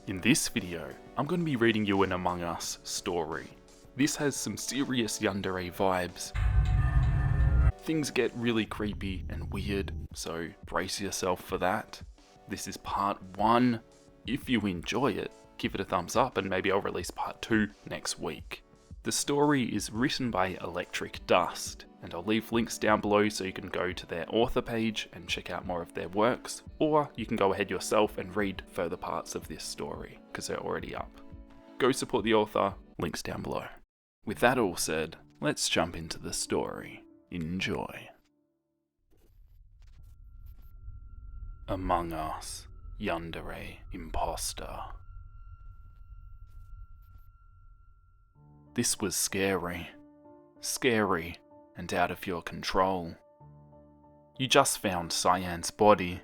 In this video, I'm going to be reading you an Among Us story. This has some serious Yandere vibes. Things get really creepy and weird, so brace yourself for that. This is part 1. If you enjoy it, give it a thumbs up and maybe I'll release part 2 next week. The story is written by ElectricDust, and I'll leave links down below so you can go to their author page and check out more of their works, or you can go ahead yourself and read further parts of this story, because they're already up. Go support the author, links down below. With that all said, let's jump into the story. Enjoy. Among Us, Yandere Impostor. This was scary. Scary and out of your control. You just found Cyan's body.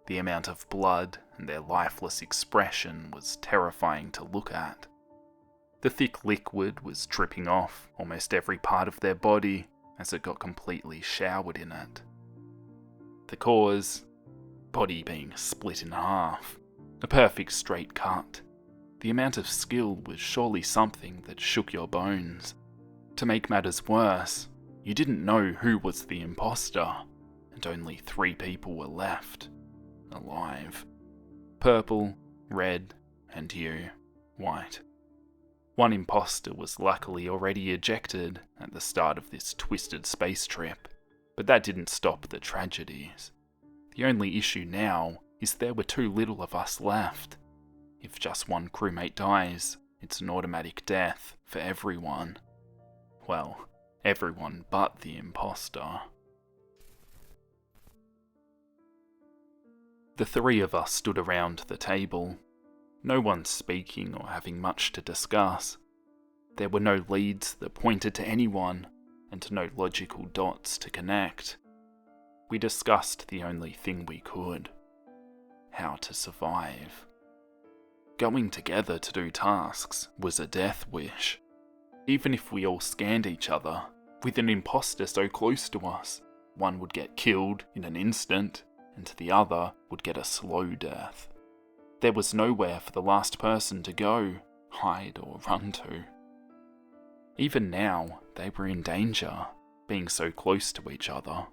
The amount of blood and their lifeless expression was terrifying to look at. The thick liquid was dripping off almost every part of their body as it got completely showered in it. The cause? Body being split in half. A perfect straight cut. The amount of skill was surely something that shook your bones. To make matters worse, you didn't know who was the imposter, and only 3 people were left, alive. Purple, red, and you, white. One imposter was luckily already ejected at the start of this twisted space trip, but that didn't stop the tragedies. The only issue now is there were too little of us left. If just one crewmate dies, it's an automatic death for everyone. Well, everyone but the imposter. The 3 of us stood around the table. No one speaking or having much to discuss. There were no leads that pointed to anyone, and no logical dots to connect. We discussed the only thing we could. How to survive. Going together to do tasks was a death wish. Even if we all scanned each other, with an imposter so close to us, one would get killed in an instant, and the other would get a slow death. There was nowhere for the last person to go, hide or run to. Even now, they were in danger, being so close to each other.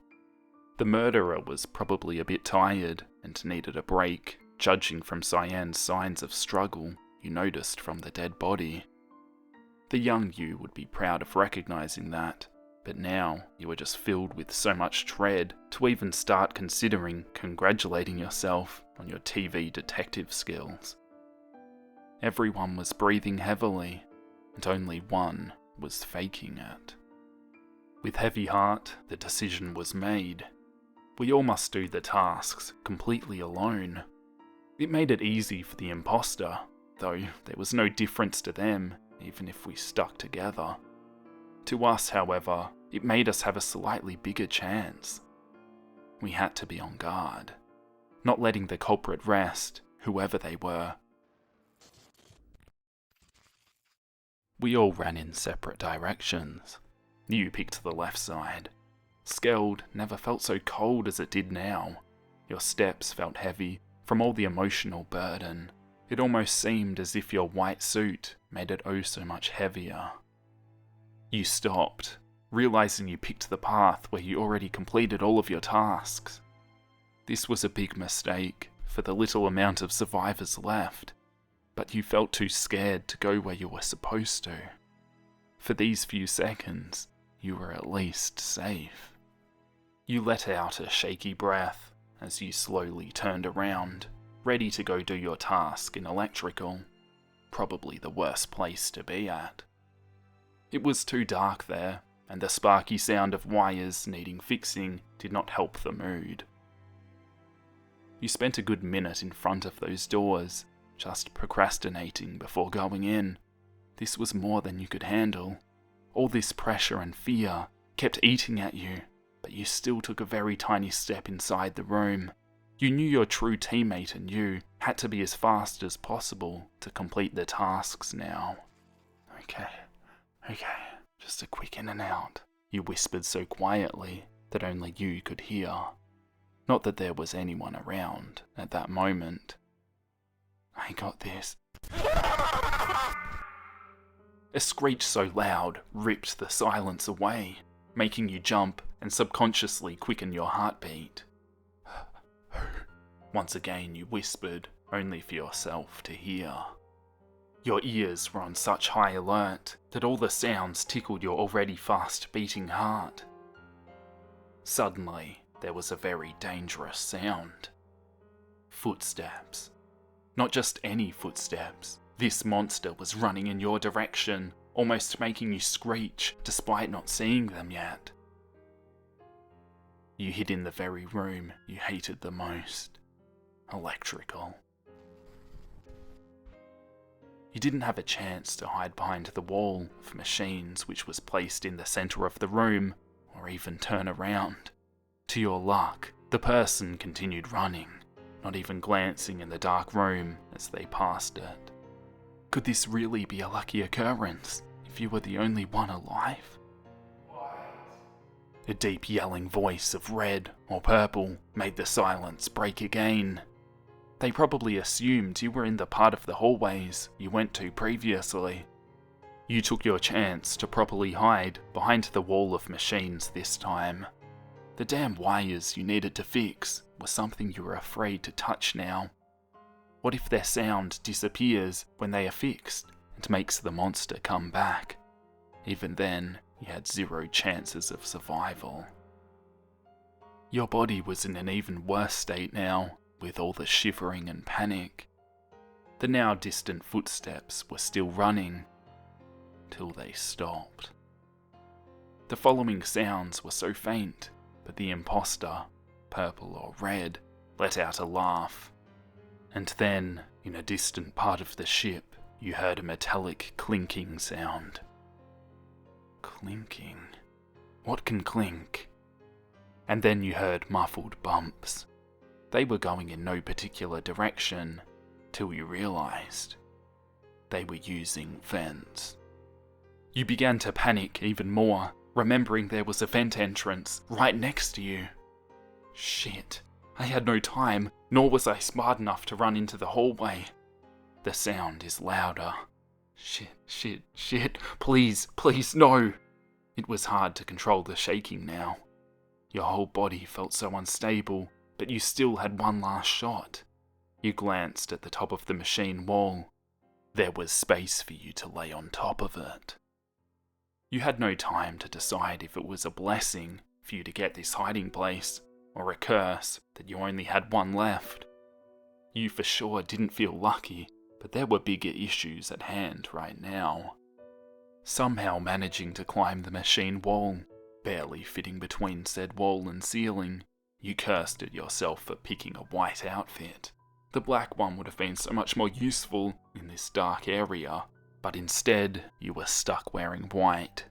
The murderer was probably a bit tired and needed a break, judging from Cyan's signs of struggle you noticed from the dead body. The young you would be proud of recognizing that, but now you were just filled with so much dread to even start considering congratulating yourself on your TV detective skills. Everyone was breathing heavily, and only one was faking it. With heavy heart, the decision was made. We all must do the tasks completely alone. It made it easy for the imposter, though there was no difference to them, even if we stuck together. To us, however, it made us have a slightly bigger chance. We had to be on guard, not letting the culprit rest, whoever they were. We all ran in separate directions. You picked the left side. Skeld never felt so cold as it did now. Your steps felt heavy from all the emotional burden. It almost seemed as if your white suit made it oh so much heavier. You stopped, realizing you picked the path where you already completed all of your tasks. This was a big mistake for the little amount of survivors left, but you felt too scared to go where you were supposed to. For these few seconds, you were at least safe. You let out a shaky breath as you slowly turned around, ready to go do your task in electrical. Probably the worst place to be at. It was too dark there, and the sparky sound of wires needing fixing did not help the mood. You spent a good minute in front of those doors, just procrastinating before going in. This was more than you could handle. All this pressure and fear kept eating at you, but you still took a very tiny step inside the room. You knew your true teammate and you had to be as fast as possible to complete the tasks now. Okay, just a quick in and out, you whispered so quietly that only you could hear. Not that there was anyone around at that moment. I got this. A screech so loud ripped the silence away, making you jump and subconsciously quicken your heartbeat. Once again you whispered, only for yourself to hear. Your ears were on such high alert that all the sounds tickled your already fast-beating heart. Suddenly, there was a very dangerous sound. Footsteps. Not just any footsteps. This monster was running in your direction, almost making you screech despite not seeing them yet. You hid in the very room you hated the most. Electrical. You didn't have a chance to hide behind the wall of machines which was placed in the centre of the room, or even turn around. To your luck, the person continued running, not even glancing in the dark room as they passed it. Could this really be a lucky occurrence, if you were the only one alive? A deep yelling voice of red or purple made the silence break again. They probably assumed you were in the part of the hallways you went to previously. You took your chance to properly hide behind the wall of machines this time. The damn wires you needed to fix were something you were afraid to touch now. What if their sound disappears when they are fixed and makes the monster come back? Even then, you had zero chances of survival. Your body was in an even worse state now, with all the shivering and panic. The now distant footsteps were still running, till they stopped. The following sounds were so faint, but the imposter, purple or red, let out a laugh. And then, in a distant part of the ship, you heard a metallic clinking sound. Clinking? What can clink? And then you heard muffled bumps. They were going in no particular direction, till you realised they were using vents. You began to panic even more, remembering there was a vent entrance right next to you. Shit, I had no time, nor was I smart enough to run into the hallway. The sound is louder. Shit, please, no. It was hard to control the shaking now. Your whole body felt so unstable, but you still had one last shot. You glanced at the top of the machine wall. There was space for you to lay on top of it. You had no time to decide if it was a blessing for you to get this hiding place, or a curse that you only had one left. You for sure didn't feel lucky, but there were bigger issues at hand right now. Somehow managing to climb the machine wall, barely fitting between said wall and ceiling, you cursed at yourself for picking a white outfit. The black one would have been so much more useful in this dark area, but instead you were stuck wearing white,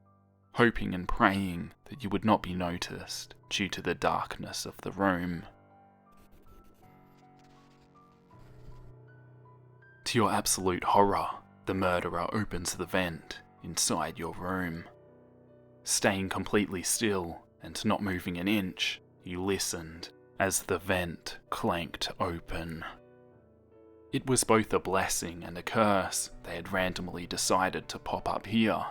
hoping and praying that you would not be noticed due to the darkness of the room. To your absolute horror, the murderer opens the vent inside your room. Staying completely still and not moving an inch, you listened as the vent clanked open. It was both a blessing and a curse they had randomly decided to pop up here.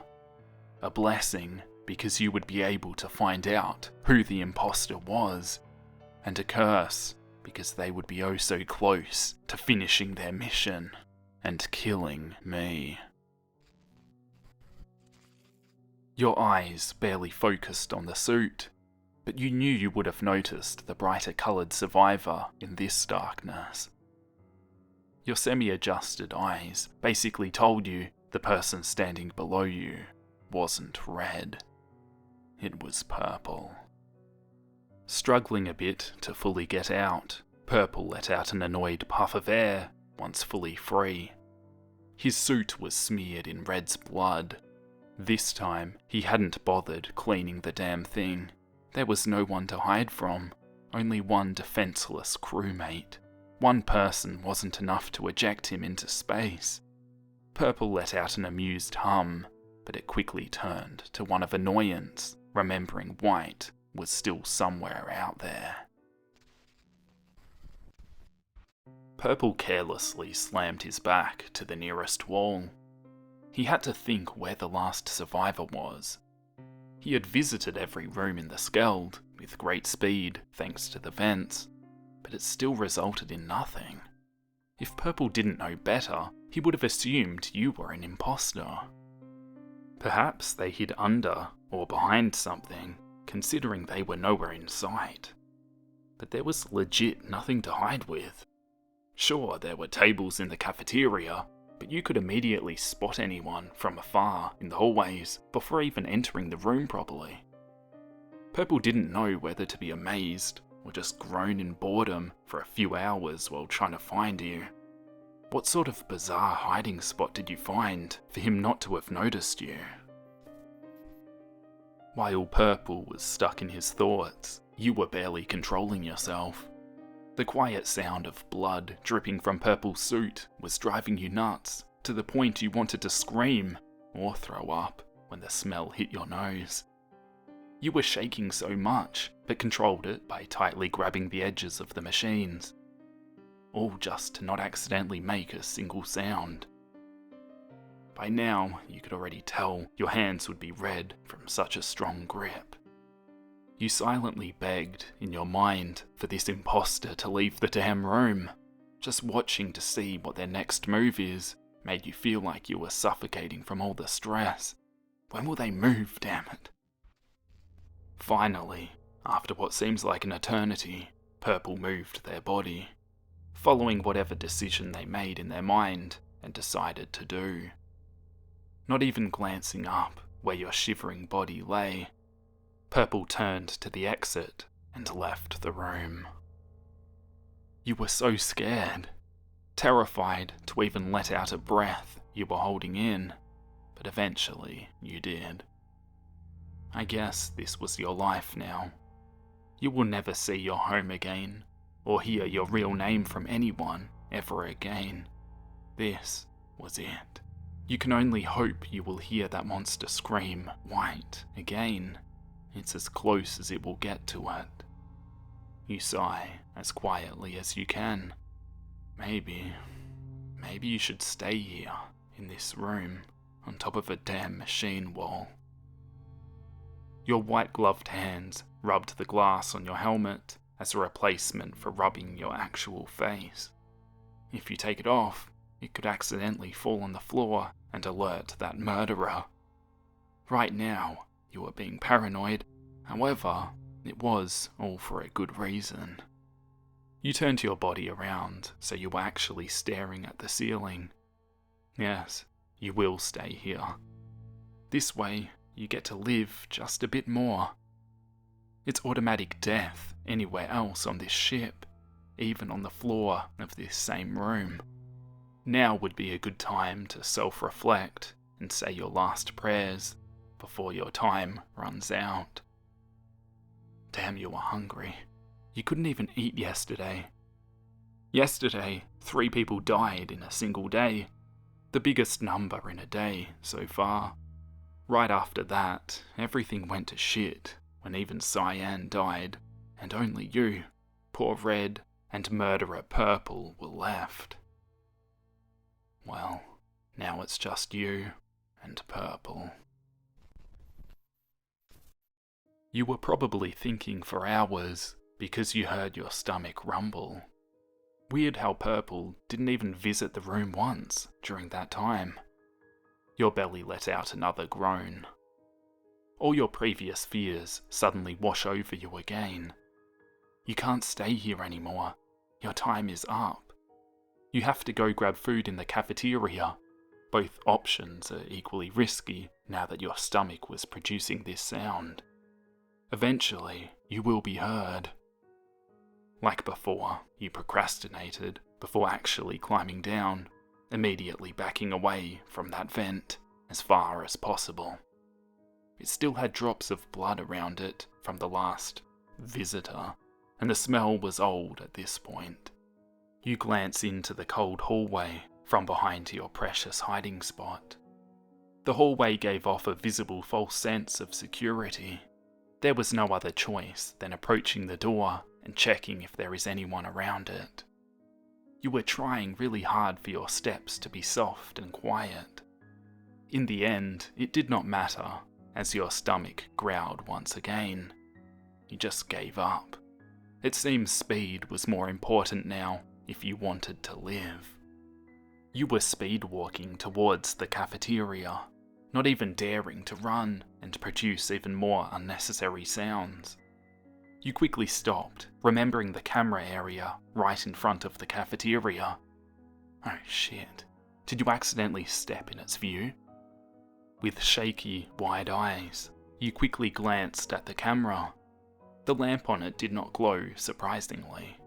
A blessing because you would be able to find out who the imposter was, and a curse because they would be oh so close to finishing their mission and killing me. Your eyes barely focused on the suit, but you knew you would have noticed the brighter coloured survivor in this darkness. Your semi-adjusted eyes basically told you the person standing below you wasn't red. It was purple. Struggling a bit to fully get out, Purple let out an annoyed puff of air once fully free. His suit was smeared in Red's blood. This time, he hadn't bothered cleaning the damn thing. There was no one to hide from, only one defenseless crewmate. One person wasn't enough to eject him into space. Purple let out an amused hum, but it quickly turned to one of annoyance, remembering White was still somewhere out there. Purple carelessly slammed his back to the nearest wall. He had to think where the last survivor was. He had visited every room in the skeld with great speed thanks to the vents, but it still resulted in nothing. If Purple didn't know better, he would have assumed you were an impostor. Perhaps they hid under or behind something, considering they were nowhere in sight. But there was legit nothing to hide with. Sure, there were tables in the cafeteria, but you could immediately spot anyone from afar in the hallways before even entering the room properly. Purple didn't know whether to be amazed or just groan in boredom for a few hours while trying to find you. What sort of bizarre hiding spot did you find for him not to have noticed you? While Purple was stuck in his thoughts, you were barely controlling yourself. The quiet sound of blood dripping from Purple's suit was driving you nuts, to the point you wanted to scream or throw up when the smell hit your nose. You were shaking so much, but controlled it by tightly grabbing the edges of the machines. All just to not accidentally make a single sound. By now, you could already tell your hands would be red from such a strong grip. You silently begged, in your mind, for this imposter to leave the damn room. Just watching to see what their next move is made you feel like you were suffocating from all the stress. When will they move, damn it? Finally, after what seems like an eternity, Purple moved their body, following whatever decision they made in their mind and decided to do. Not even glancing up where your shivering body lay, Purple turned to the exit and left the room. You were so scared, terrified to even let out a breath you were holding in, but eventually you did. I guess this was your life now. You will never see your home again, or hear your real name from anyone ever again. This was it. You can only hope you will hear that monster scream, "White," again. It's as close as it will get to it. You sigh as quietly as you can. Maybe you should stay here, in this room, on top of a damn machine wall. Your white-gloved hands rubbed the glass on your helmet as a replacement for rubbing your actual face. If you take it off, it could accidentally fall on the floor and alert that murderer. Right now, you were being paranoid, however, it was all for a good reason. You turned your body around so you were actually staring at the ceiling. Yes, you will stay here. This way, you get to live just a bit more. It's automatic death anywhere else on this ship, even on the floor of this same room. Now would be a good time to self-reflect and say your last prayers before your time runs out. Damn, you were hungry. You couldn't even eat yesterday. Yesterday, 3 people died in a single day, the biggest number in a day so far. Right after that, everything went to shit when even Cyan died, and only you, poor Red, and murderer Purple were left. Well, now it's just you and Purple. You were probably thinking for hours because you heard your stomach rumble. Weird how Purple didn't even visit the room once during that time. Your belly let out another groan. All your previous fears suddenly wash over you again. You can't stay here anymore. Your time is up. You have to go grab food in the cafeteria. Both options are equally risky now that your stomach was producing this sound. Eventually, you will be heard. Like before, you procrastinated before actually climbing down, immediately backing away from that vent as far as possible. It still had drops of blood around it from the last visitor, and the smell was old at this point. You glance into the cold hallway from behind your precious hiding spot. The hallway gave off a visible false sense of security. There was no other choice than approaching the door and checking if there is anyone around it. You were trying really hard for your steps to be soft and quiet. In the end, it did not matter, as your stomach growled once again. You just gave up. It seems speed was more important now if you wanted to live. You were speed walking towards the cafeteria, not even daring to run and produce even more unnecessary sounds. You quickly stopped, remembering the camera area right in front of the cafeteria. Oh shit, did you accidentally step in its view? With shaky, wide eyes, you quickly glanced at the camera. The lamp on it did not glow, surprisingly,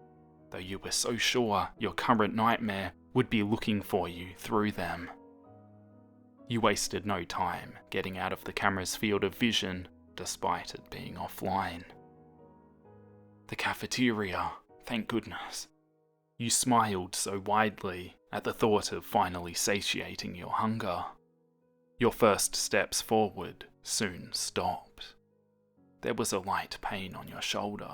though you were so sure your current nightmare would be looking for you through them. You wasted no time getting out of the camera's field of vision, despite it being offline. The cafeteria, thank goodness. You smiled so widely at the thought of finally satiating your hunger. Your first steps forward soon stopped. There was a light pain on your shoulder,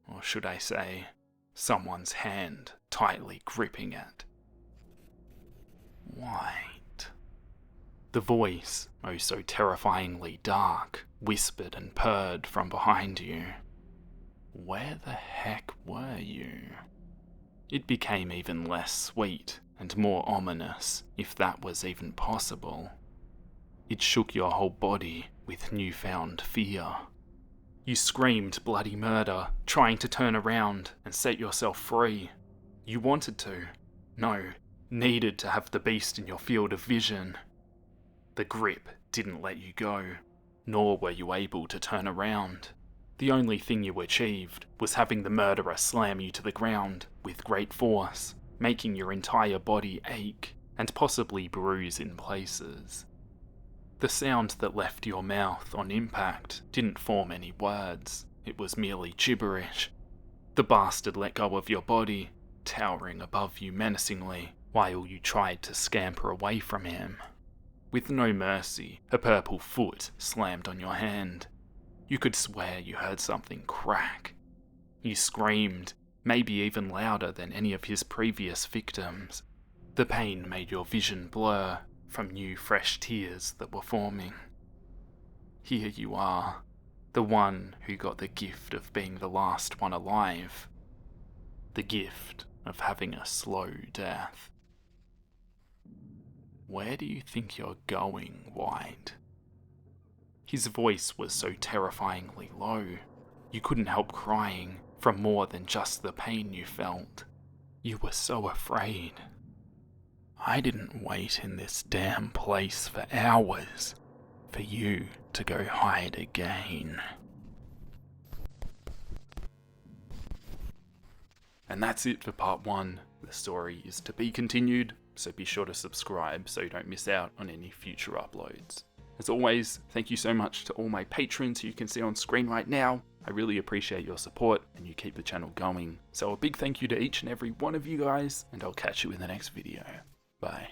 or should I say, someone's hand tightly gripping it. White. The voice, oh so terrifyingly dark, whispered and purred from behind you. Where the heck were you? It became even less sweet and more ominous, if that was even possible. It shook your whole body with newfound fear. You screamed bloody murder, trying to turn around and set yourself free. You wanted to. No, needed to have the beast in your field of vision. The grip didn't let you go, nor were you able to turn around. The only thing you achieved was having the murderer slam you to the ground with great force, making your entire body ache and possibly bruise in places. The sound that left your mouth on impact didn't form any words, it was merely gibberish. The bastard let go of your body, towering above you menacingly, while you tried to scamper away from him. With no mercy, a purple foot slammed on your hand. You could swear you heard something crack. You screamed, maybe even louder than any of his previous victims. The pain made your vision blur from new fresh tears that were forming. Here you are, the one who got the gift of being the last one alive. The gift of having a slow death. Where do you think you're going, White? His voice was so terrifyingly low, you couldn't help crying from more than just the pain you felt. You were so afraid. I didn't wait in this damn place for hours for you to go hide again. And that's it for part 1. The story is to be continued, so be sure to subscribe so you don't miss out on any future uploads. As always, thank you so much to all my patrons who you can see on screen right now. I really appreciate your support and you keep the channel going. So a big thank you to each and every one of you guys, and I'll catch you in the next video. Bye.